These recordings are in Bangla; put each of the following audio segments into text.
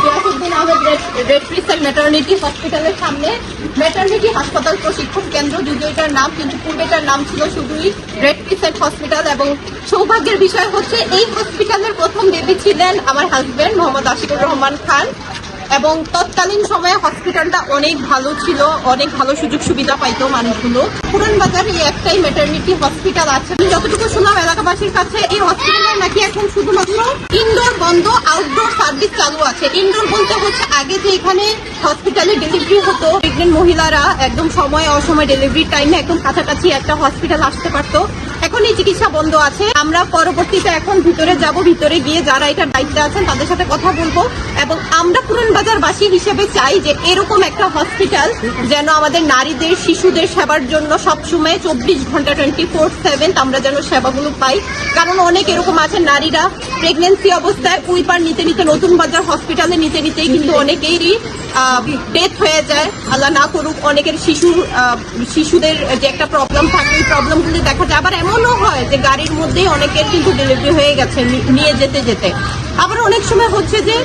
Giasuddin Ahmed red crescent maternity হসপিটালের সামনে। ম্যাটারনিটি হাসপাতাল প্রশিক্ষণ কেন্দ্র, যদিও এটার নাম, কিন্তু পূর্বে এটার নাম ছিল শুধুই রেড ক্রিসেন্ট হসপিটাল। এবং সৌভাগ্যের বিষয় হচ্ছে এই হসপিটালের প্রথম বেবি ছিলেন আমার হাজবেন্ড মোহাম্মদ আশিকুর রহমান খান। এবং তৎকালীন সময়ে হসপিটালটা অনেক ভালো ছিল, অনেক ভালো সুযোগ সুবিধা পাইতো মানুষগুলো। পুরান বাজারে একটাই ম্যাটারনিটি হসপিটাল আছে। যতটুকু শুনলাম এলাকাবাসীর কাছে, এই হসপিটালে নাকি এখন শুধুমাত্র ইনডোর বন্ধ, আউটডোর সার্ভিস চালু আছে। ইনডোর বলতে হচ্ছে আগে যে এখানে হসপিটালে ডেলিভারি হতো, প্রেগনেন্ট মহিলারা একদম সময় অসময় ডেলিভারি টাইমে একদম কাছাকাছি একটা হসপিটাল আসতে পারতো। এখন এই চিকিৎসা বন্ধ আছে। আমরা পরবর্তীতে এখন ভিতরে যাব, ভিতরে গিয়ে যারা এটার দায়িত্বে আছেন তাদের সাথে কথা বলবো। এবং আমরা পুরান বাজারবাসী হিসেবে চাই যে এরকম একটা হসপিটাল যেন আমাদের নারীদের, শিশুদের সেবার জন্য সবসময় 24 ঘন্টা 24/7 আমরা যেন সেবাগুলো পাই। কারণ অনেক এরকম আছে নারীরা প্রেগনেন্সি অবস্থায় উইপার নিতে নিতে, নতুন বাজার হসপিটালে নিতে নিতেই কিন্তু অনেকেরই ডেথ হয়ে যায়, আল্লাহ না করুক। অনেকের শিশুদের যে একটা প্রবলেম থাকে, ওই প্রবলেমগুলো দেখা যায়। আবার এমনও হয় যে গাড়ির মধ্যেই অনেকের কিন্তু ডেলিভারি হয়ে গেছে নিয়ে যেতে যেতে। আবার অনেক সময় হচ্ছে যে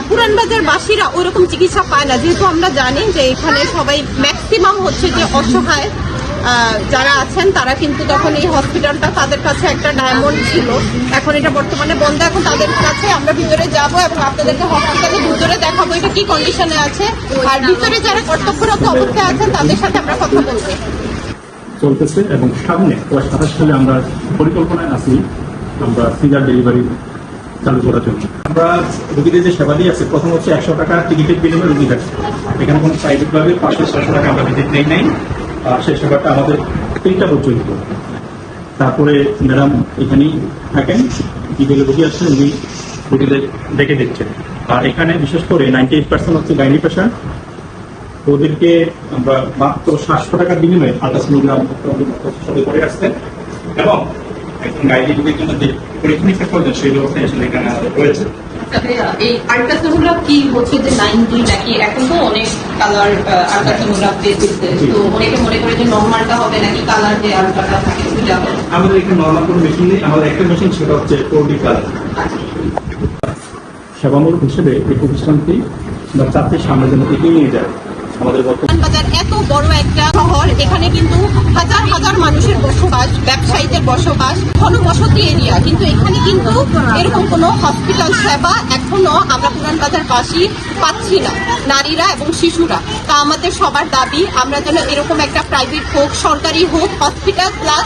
পুরান বাজার বাসীরা ওইরকম চিকিৎসা পায় না, যেহেতু আমরা জানি যে এখানে সবাই ম্যাক্সিমাম হচ্ছে যে অসহায় যারা আছেন, তারা কিন্তু তখন এই হসপিটালটা তাদের কাছে একটা ডায়মন্ড ছিল। এখন এটা বর্তমানে বন্ধ। এখন তাদের কাছে আমরা ভিতরে যাব এবং আপনাদেরকে হসপিটালের ভিতরে দেখাবো এটা কি কন্ডিশনে আছে, আর ভিতরে যারা কর্তব্যরত অবস্থায় আছেন তাদের সাথে আমরা কথা বলবো। চলতেছে এবং সামনে 27 সালে আমরা পরিকল্পনায় আছি আমরা সিজার ডেলিভারি চালু করার জন্য। আমরা রোগীদের যে সেবা দিয়ে আছে, প্রথম হচ্ছে 100 টাকা টিকিটের বিনিময়ে রোগী থাকে। এখানে কোনো প্রাইভেট ভাবে 500-600 টাকা আমরা ভিজিট নেই। আর সেই সেবাটা আমাদের 3টা পর্যন্ত। তারপরে ম্যাডাম এখানেই থাকেন, কি বলে রোগী আসছেন উনি রোগীদের দেখে দিচ্ছেন। আর এখানে বিশেষ করে 98% হচ্ছে গাইনি পেশেন্ট। ওদেরকে আমরা মাত্র 700 টাকার বিনিময়ে আল্ট্রাসোনোগ্রাম সাথে করে আসতেন এবং একজন গাইনি রোগীর জন্য যে পরীক্ষা করতেন সেই ব্যবস্থা আসলে এখানে রয়েছে। এই আল্ট্রাসোনোগ্রাফ কি হচ্ছে যে 90 নাকি এখন তো অনেক কালার আল্ট্রাসোনোগ্রাফ দিচ্ছে, তো অনেকে মনে করে যে নরমালটা হবে নাকি কালার যে আল্ট্রাটা থাকে সেটা হবে? আমাদের এখানে নরমাল কোনো মেশিন নেই, আমাদের একটা মেশিন, সেটা হচ্ছে 4D কালার। সেবামূলক হিসেবে এই প্রতিষ্ঠানটি বা চাকরির সামনে যেন এগিয়ে নিয়ে যায়। আমাদের বাজার এত বড় একটা শহর, এখানে কিন্তু হাজার হাজার মানুষের বসবাস, ব্যবসায়ীদের বসবাস, ঘনবসতি এরিয়া, কিন্তু এখানে কিন্তু এরকম কোনো হসপিটাল সেবা এখনো আমরা পুরান বাজারবাসী পাচ্ছি না, নারীরা এবং শিশুরা। তা আমাদের সবার দাবি আমরা যেন এরকম একটা প্রাইভেট হোক, সরকারি হোক, hospital plus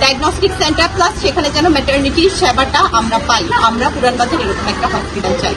diagnostic centre plus সেখানে যেন ম্যাটারনিটি সেবাটা আমরা পাই। আমরা পুরান বাজার এরকম একটা হসপিটাল চাই।